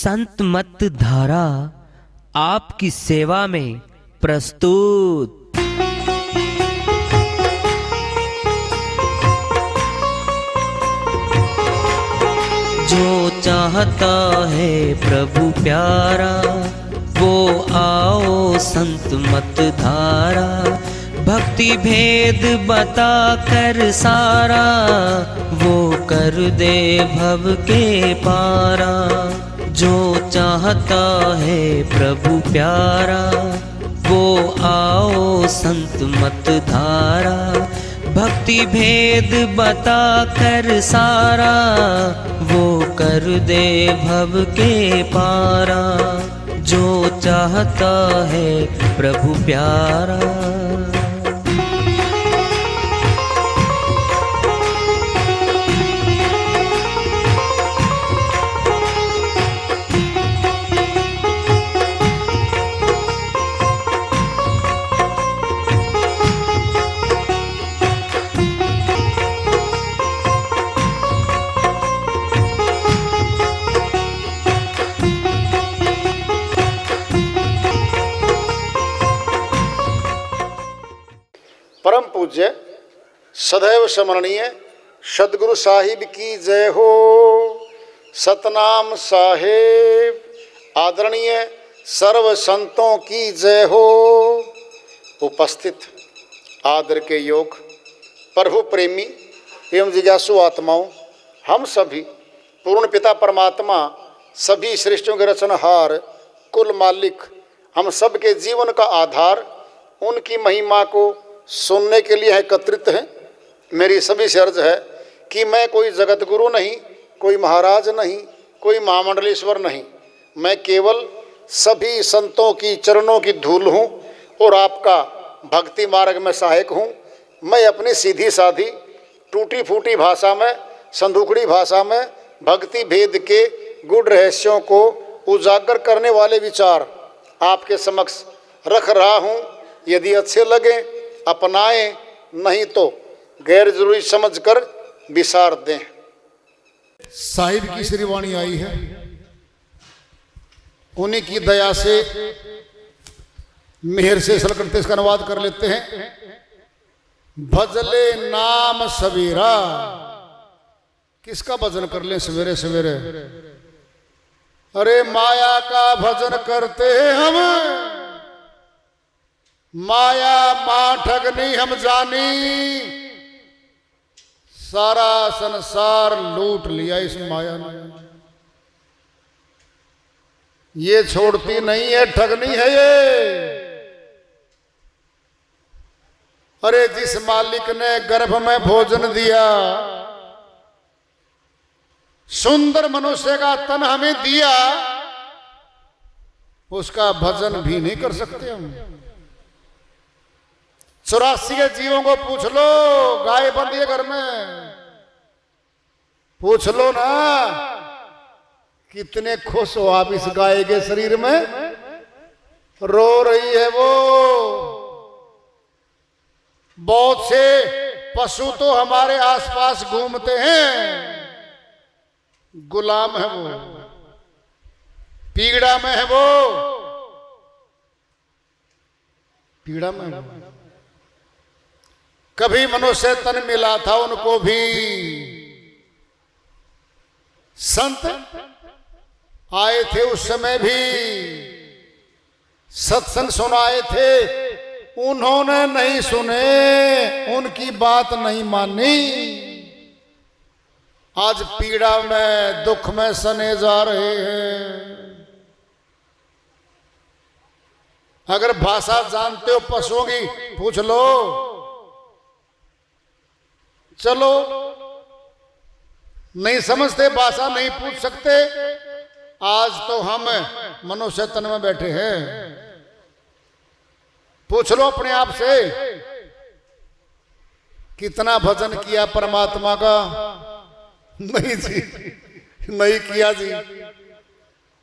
संत मत धारा आपकी सेवा में प्रस्तुत। जो चाहता है प्रभु प्यारा वो आओ संत मत धारा, भक्ति भेद बता कर सारा वो कर दे भव के पारा। जो चाहता है प्रभु प्यारा वो आओ संत मत धारा, भक्ति भेद बता कर सारा वो कर दे भव के पारा। जो चाहता है प्रभु प्यारा। परम पूज्य सदैव स्मरणीय सदगुरु साहिब की जय हो। सतनाम साहेब आदरणीय सर्व संतों की जय हो। उपस्थित आदर के योग प्रभु प्रेमी एवं जिज्ञासु आत्माओं, हम सभी पूर्ण पिता परमात्मा सभी सृष्टियों के रचनहार कुल मालिक हम सब के जीवन का आधार उनकी महिमा को सुनने के लिए एकत्रित हैं। मेरी सभी से अर्ज है कि मैं कोई जगत गुरु नहीं, कोई महाराज नहीं, कोई महामंडलेश्वर नहीं, मैं केवल सभी संतों की चरणों की धूल हूँ और आपका भक्ति मार्ग में सहायक हूँ। मैं अपनी सीधी साधी टूटी फूटी भाषा में, संदूकड़ी भाषा में भक्ति भेद के गुड़ रहस्यों को उजागर करने वाले विचार आपके समक्ष रख रहा हूँ। यदि अच्छे लगे अपनाएं, नहीं तो गैर जरूरी समझकर विसार दें। साहिब की श्रीवाणी आई है, उन्हीं की दया से मेहर से सल करते इसका अनुवाद कर लेते हैं। भजले नाम सवेरा, किसका भजन कर लें सवेरे सवेरे? अरे माया का भजन करते हम, माया मां ठगनी हम जानी, सारा संसार लूट लिया इस माया ने। ये छोड़ती नहीं है, ठगनी है ये। अरे जिस मालिक ने गर्भ में भोजन दिया, सुंदर मनुष्य का तन हमें दिया, उसका भजन भी नहीं कर सकते हम। 84 के जीवों को पूछ लो, गाय बंधी है घर में, पूछ लो ना कितने खुश हो आप इस गाय के शरीर में। रो रही है वो। बहुत से पशु तो हमारे आसपास घूमते हैं, गुलाम है वो, पीड़ा में है वो, पीड़ा में है वो। कभी मनुष्य तन मिला था उनको भी, संत आए थे उस समय भी, सत्संग सुनाए थे, उन्होंने नहीं सुने, उनकी बात नहीं मानी। आज पीड़ा में दुख में सने जा रहे हैं। अगर भाषा जानते हो पशुओं की पूछ लो। चलो नहीं समझते, भाषा नहीं पूछ सकते, आज तो हम मनुष्य तन में बैठे हैं। पूछ लो अपने आप से, कितना भजन किया परमात्मा का? नहीं जी, नहीं किया जी।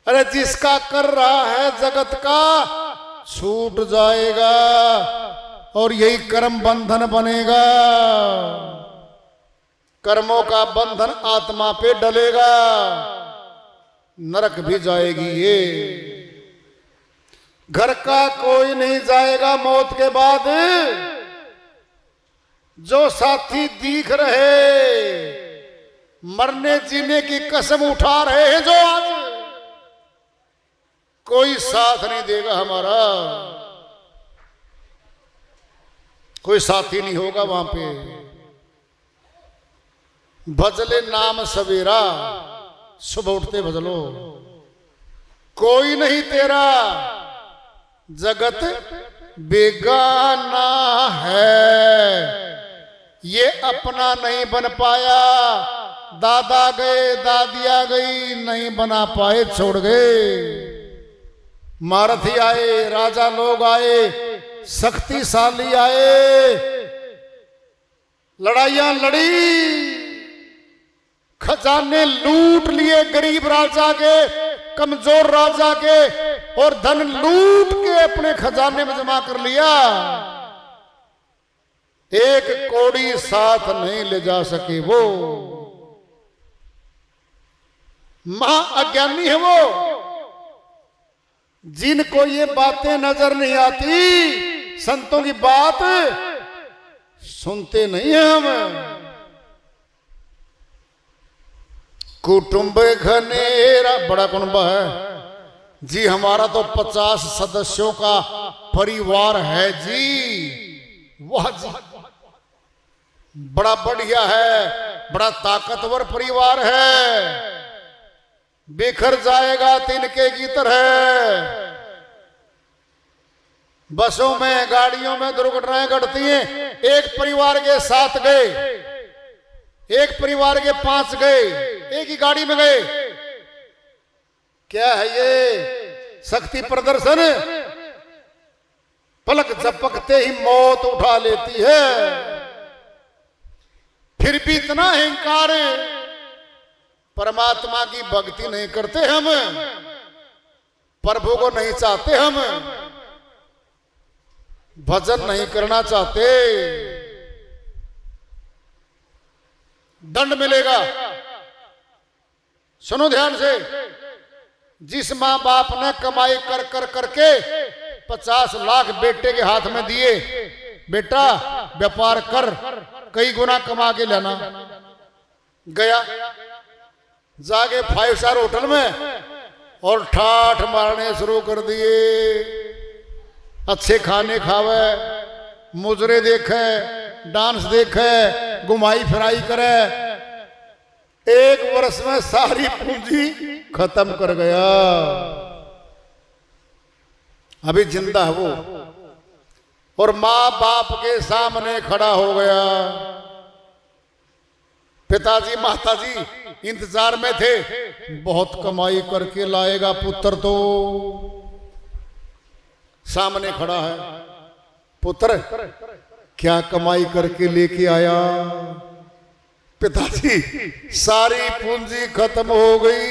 अरे जिसका कर रहा है जगत का छूट जाएगा और यही कर्म बंधन बनेगा। कर्मों का बंधन आत्मा पे डलेगा। नरक भी जाएगी ये। घर का कोई नहीं जाएगा मौत के बाद। जो साथी दिख रहे, मरने जीने की कसम उठा रहे हैं, जो आज कोई साथ नहीं देगा हमारा, कोई साथी नहीं होगा वहां पे। भजले नाम सवेरा, सुबह उठते भजलो। कोई नहीं तेरा जगत बेगाना है, ये अपना नहीं बन पाया। दादा गए, दादिया गई, नहीं बना पाए, छोड़ गए। महारथी आए, राजा लोग आए, शक्तिशाली आए, लड़ाइयां लड़ी, खजाने लूट लिए गरीब राजा के, कमजोर राजा के, और धन लूट के अपने खजाने में जमा कर लिया। एक कौड़ी साथ नहीं ले जा सके वो। महा अज्ञानी है वो, जिनको ये बातें नजर नहीं आती। संतों की बात सुनते नहीं हैं हम। कुटुंब घनेरा, बड़ा कुटुंब है जी हमारा, तो 50 सदस्यों का परिवार है जी। वाह जी, बड़ा बढ़िया है, बड़ा ताकतवर परिवार है। बिखर जाएगा तिनके की तरह। बसों में, गाड़ियों में दुर्घटनाएं घटती हैं। एक परिवार के 7 गए, एक परिवार के 5 गए, एक ही गाड़ी में गए। क्या है ये शक्ति प्रदर्शन? पलक झपकते ही मौत उठा लेती है। फिर भी इतना अहंकार है, परमात्मा की भक्ति नहीं करते हम, प्रभु को नहीं चाहते हम, भजन नहीं करना चाहते। दंड मिलेगा। सुनो ध्यान से, जिस मां बाप ने कमाई कर कर करके 50 लाख बेटे के हाथ में दिए, बेटा व्यापार कर, कई गुना कमा के लेना, गया जाके 5 स्टार होटल में और ठाठ मारने शुरू कर दिए। अच्छे खाने खावे, मुजरे देखे, डांस देखे, घुमाई फिराई करे। 1 वर्ष में सारी पूंजी खत्म कर गया। अभी जिंदा है वो, और माँ बाप के सामने खड़ा हो गया। पिताजी माताजी इंतजार में थे, बहुत कमाई करके लाएगा पुत्र, तो सामने खड़ा है। पुत्र क्या कमाई करके लेके आया? पिताजी सारी पूंजी खत्म हो गई।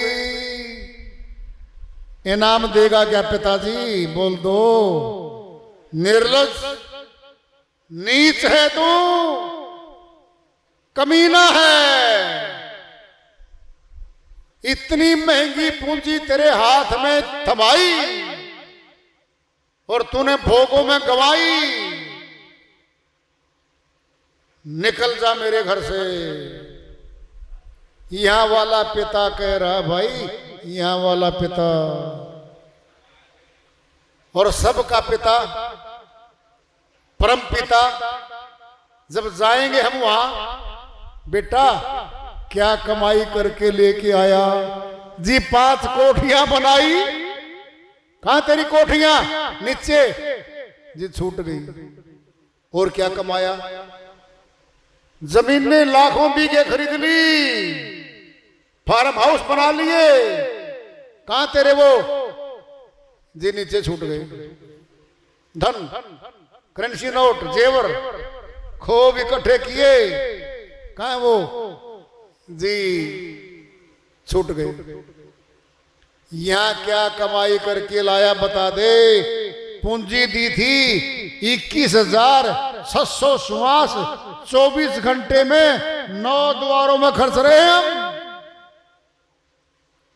इनाम देगा क्या पिताजी? बोल दो। निर्लज्ज, नीच है तू, कमीना है। इतनी महंगी पूंजी तेरे हाथ में थमाई और तूने भोगों में गवाई। निकल जा मेरे घर से। यहां वाला पिता कह रहा, भाई यहां वाला पिता और सबका पिता, परम पिता, जब जाएंगे हम वहां, बेटा क्या कमाई करके लेके आया? जी 5 कोठियां बनाई। कहां तेरी कोठियां? नीचे। जी छूट गई। और क्या कमाया? जमीन ने लाखों बीघे खरीद ली, फार्म हाउस बना लिए। कहां तेरे वो? जी नीचे छूट गए। धन, करेंसी नोट, जेवर खूब इकट्ठे किए। कहां वो? जी छूट गए। यहां क्या कमाई करके लाया बता दे। पूंजी दी थी 21,600 श्वास, 24 घंटे में 9 द्वारों में खर्च रहे हम।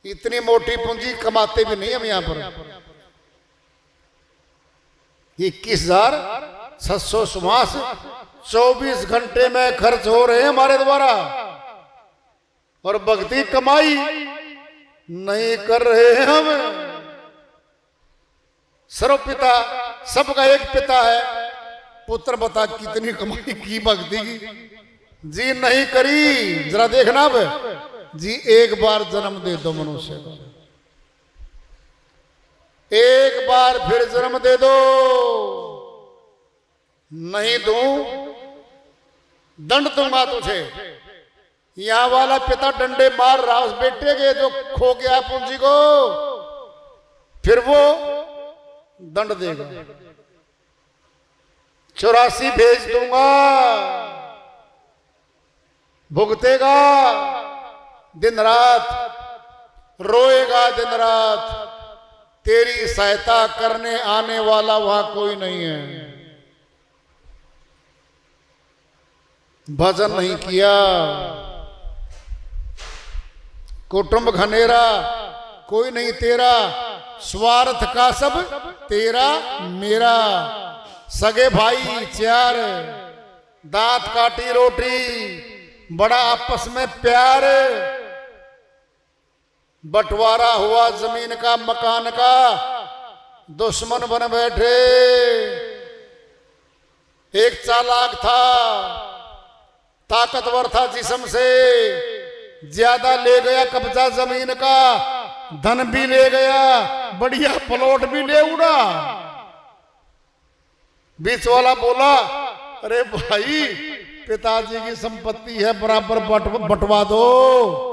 इतनी मोटी पूंजी कमाते भी नहीं हम यहां पर। 21,700 मास 24 घंटे में खर्च हो रहे हैं हमारे द्वारा, और भक्ति कमाई नहीं कर रहे हैं हम। सर्व पिता, सबका एक पिता है, पुत्र बता कितनी कमाई की भक्ति की, जी नहीं करी। जरा देखना अब जी, एक बार जन्म दे दो मनुष्य को, एक बार फिर जन्म दे दो, नहीं दूं दंड दूंगा तुझे। यहां वाला पिता डंडे मार रहा उस बेटे के जो खो गया पूंजी को, फिर वो दंड देगा। 84 भेज दूंगा, भुगतेगा दिन रात, रोएगा दिन रात, तेरी सहायता करने आने वाला वहां कोई नहीं है। भजन नहीं किया, कुटुंब घनेरा, कोई नहीं तेरा, स्वार्थ का सब तेरा मेरा। सगे भाई 4, दांत काटी रोटी, बड़ा आपस में प्यार, बंटवारा हुआ जमीन का मकान का, दुश्मन बन बैठे। एक चालाक था, ताकतवर था, जिस्म से ज्यादा ले गया कब्जा जमीन का, धन भी ले गया, बढ़िया प्लॉट भी ले उड़ा। बीच वाला बोला, अरे भाई पिताजी की संपत्ति है, बराबर बंटवा दो।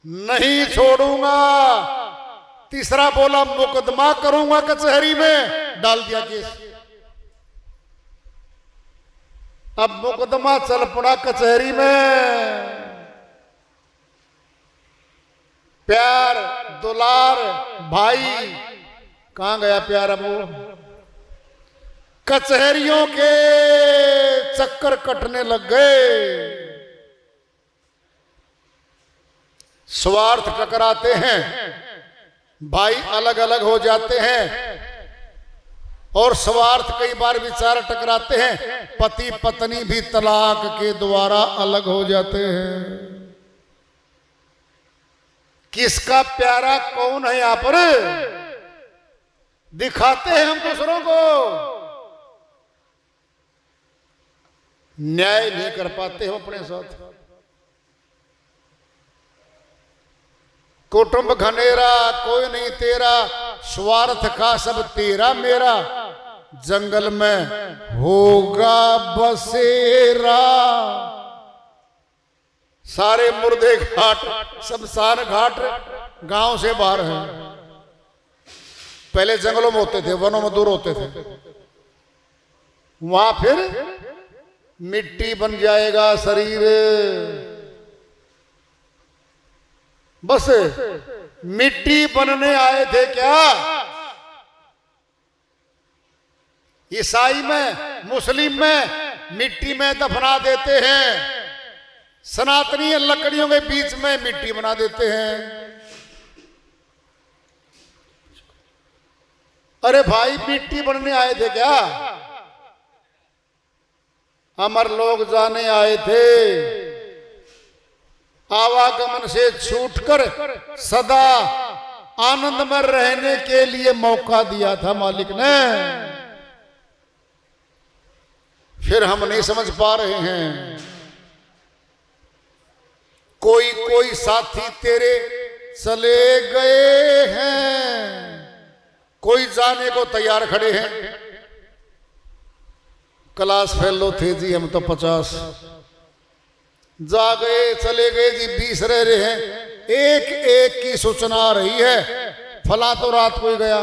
नहीं छोड़ूंगा। तीसरा बोला, मुकदमा करूंगा कचहरी में, डाल दिया केस। अब मुकदमा चल पड़ा कचहरी में। प्यार दुलार भाई कहां गया प्यार? अब वो कचहरियों के चक्कर कटने लग गए। स्वार्थ टकराते हैं, भाई अलग अलग हो जाते हैं, और स्वार्थ कई बार विचार टकराते हैं। पति पत्नी भी तलाक के द्वारा अलग हो जाते हैं। किसका प्यारा कौन है यहां पर दिखाते हैं हम दूसरों को, न्याय नहीं कर पाते हम अपने साथ। कुटुंब घनेरा, कोई नहीं तेरा, स्वार्थ का सब तेरा मेरा। जंगल में होगा बसेरा, सारे मुर्दे घाट, शमशान घाट गांव से बाहर हैं। पहले जंगलों में होते थे, वनों में दूर होते थे, वहां फिर मिट्टी बन जाएगा शरीर। बस मिट्टी बनने आए थे क्या? ईसाई में, मुस्लिम में मिट्टी में दफना देते हैं, सनातनी लकड़ियों के बीच में मिट्टी बना देते हैं। अरे भाई मिट्टी बनने आए थे क्या? अमर लोग जाने आए थे। आवागमन से छूटकर सदा आनंद में रहने के लिए मौका दिया था मालिक ने। फिर हम नहीं समझ पा रहे हैं। कोई कोई साथी तेरे चले गए हैं, कोई जाने को तैयार खड़े हैं। क्लास फेलो थे जी हम तो 50, जा गए चले गए जी 20 रह रहे हैं। एक एक की सूचना आ रही है, फला तो रात को ही गया,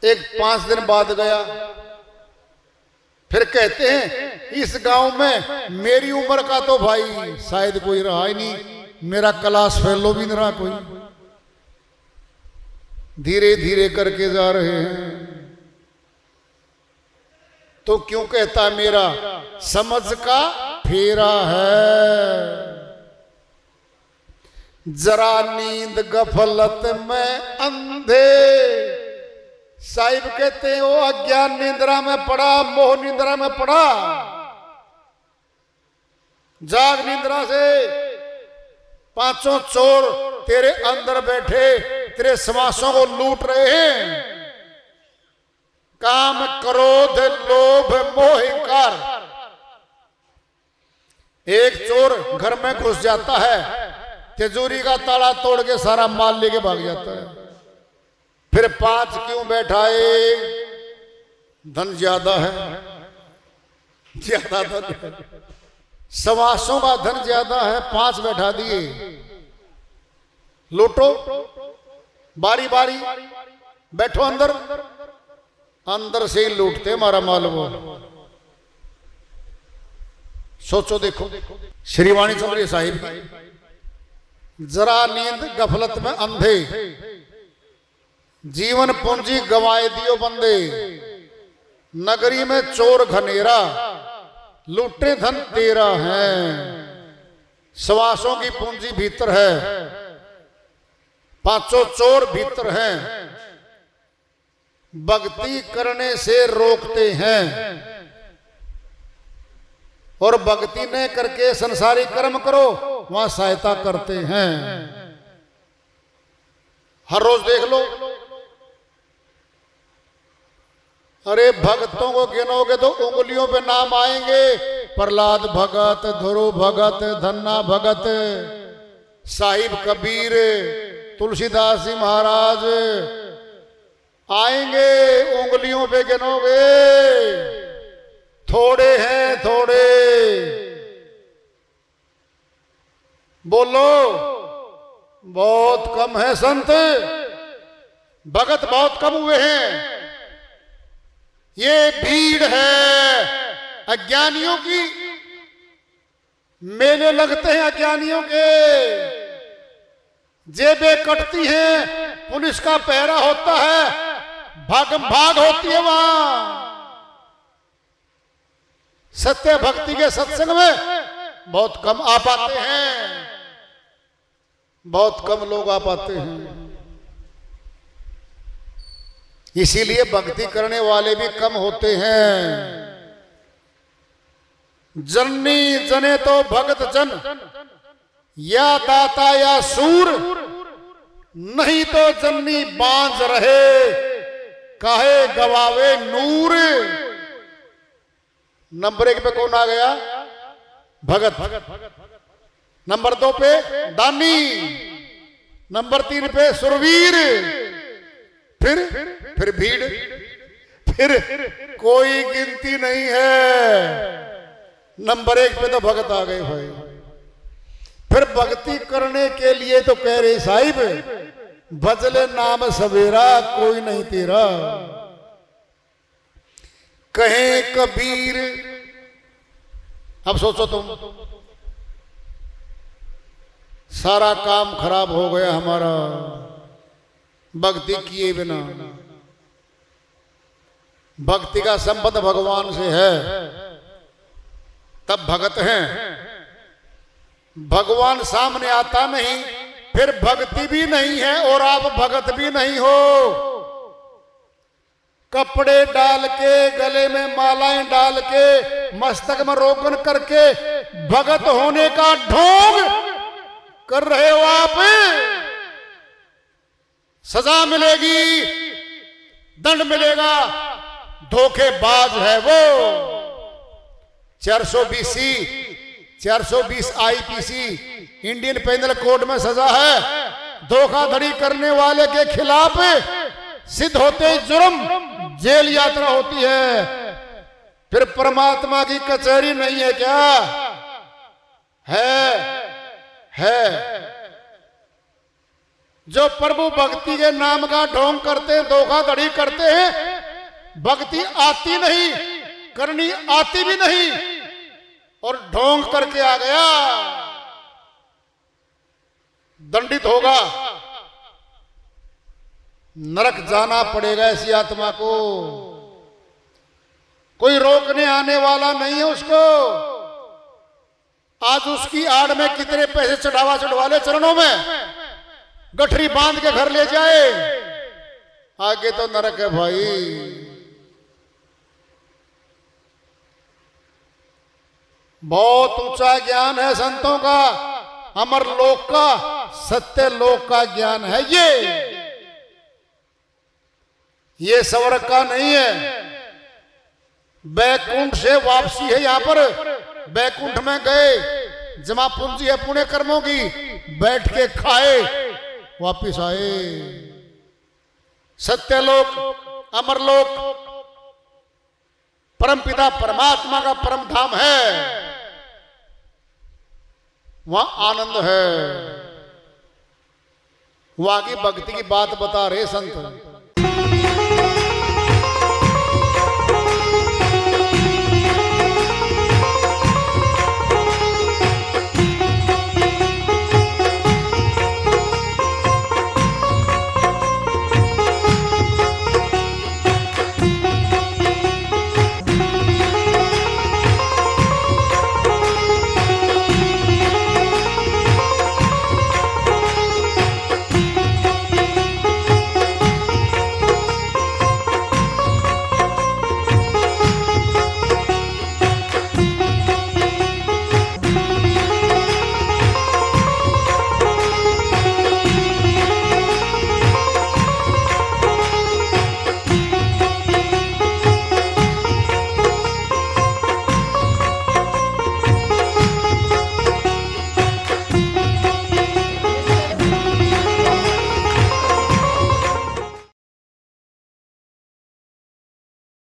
एक 5 दिन बाद गया। फिर कहते हैं इस गांव में मेरी उम्र का तो भाई शायद कोई रहा ही नहीं, मेरा क्लास फेलो भी नहीं रहा कोई। धीरे धीरे करके जा रहे हैं। तो क्यों कहता है मेरा समझ का फेरा है। जरा नींद गफलत में अंधे। साहिब कहते हैं वो अज्ञान निद्रा में पड़ा, मोह निद्रा में पड़ा। जाग निद्रा से पांचों चोर तेरे अंदर बैठे तेरे श्वासों को लूट रहे हैं। काम, क्रोध, लोभ, मोह, इंकार। एक चोर घर में घुस जाता है, तिजोरी का ताला तोड़ के सारा माल लेके भाग जाता है। फिर 5 क्यों बैठाए? धन ज्यादा है, ज्यादा धन है। सवासों का धन ज्यादा है, 5 बैठा दिए। लूटो, बारी बारी बैठो अंदर, अंदर से ही लूटते हमारा माल वो। सोचो देखो श्री वाणी चंद्र साहिब, जरा नींद गफलत में अंधे, जीवन पूंजी गवाए दियो बंदे। नगरी में चोर घनेरा, लूटे धन तेरा है। सवासों की पूंजी भीतर है, 500 चोर भीतर हैं। भक्ति करने से रोकते हैं और भक्ति न करके संसारी कर्म करो, वहां सहायता करते हैं। हर रोज देख लो, अरे भक्तों को गिनोगे तो उंगलियों पे नाम आएंगे। प्रहलाद भगत, ध्रुव भगत, धन्ना भगत, साहिब कबीर, तुलसीदास जी महाराज आएंगे। उंगलियों पे गिनोगे, थोड़े हैं थोड़े। बोलो बहुत कम है संत, भगत बहुत कम हुए हैं। ये भीड़ है अज्ञानियों की। मेले लगते हैं अज्ञानियों के, जेबें कटती हैं, पुलिस का पहरा होता है, भागम भाग होती है वहां। सत्य भक्ति के सत्संग में बहुत कम आ पाते हैं, बहुत कम लोग आ पाते हैं। इसीलिए भक्ति करने वाले भी कम होते हैं। जननी जने तो भगत जन, या दाता या सूर, नहीं तो जननी बांझ रहे, काहे गवावे नूर। नंबर 1 पे कौन आ गया? भगत। नंबर 2 पे दानी, नंबर 3 पे सुरवीर, फिर भीड़, फिर कोई गिनती नहीं है। नंबर 1 पे तो भगत आ गए भाई। फिर भक्ति करने के लिए तो कह रहे साहिब, भजले नाम सवेरा कोई नहीं तेरा। कहे कबीर, अब सोचो तुम, सारा काम खराब हो गया हमारा भक्ति किए बिना। भक्ति का संबंध भगवान से है तब भगत हैं। भगवान सामने आता नहीं, फिर भक्ति भी नहीं है और आप भगत भी नहीं हो। कपड़े डाल के, गले में मालाएं डाल के, मस्तक में रोगन करके भगत होने का ढोंग कर रहे हो आप। सजा मिलेगी, दंड मिलेगा, धोखेबाज है वो। 420C, 420 IPC Indian panel code में सजा है। धोखाधड़ी करने वाले के खिलाफ सिद्ध होते जुर्म, जेल यात्रा होती है। फिर परमात्मा की कचहरी नहीं है क्या? है। जो प्रभु भक्ति के नाम का ढोंग करते हैं, धोखाधड़ी करते हैं, भक्ति आती नहीं, करनी आती भी नहीं, और ढोंग करके आ गया, दंडित होगा, नरक जाना पड़ेगा ऐसी आत्मा को। कोई रोकने आने वाला नहीं है उसको। आज उसकी आड़ में कितने पैसे चढ़वा ले चरणों में, गठरी बांध के घर ले जाए, आगे तो नरक है भाई। बहुत ऊंचा ज्ञान है संतों का, अमर लोक का, सत्य लोक का ज्ञान है ये स्वर्ग का नहीं है। बैकुंठ से वापसी है यहां पर। बैकुंठ में गए, जमा पूंजी है पुण्य कर्मों की, बैठ के खाए, वापिस आए। सत्यलोक, अमरलोक, परमपिता परमात्मा का परम धाम है, वहां आनंद है। वहां की भक्ति की बात बता रहे संत।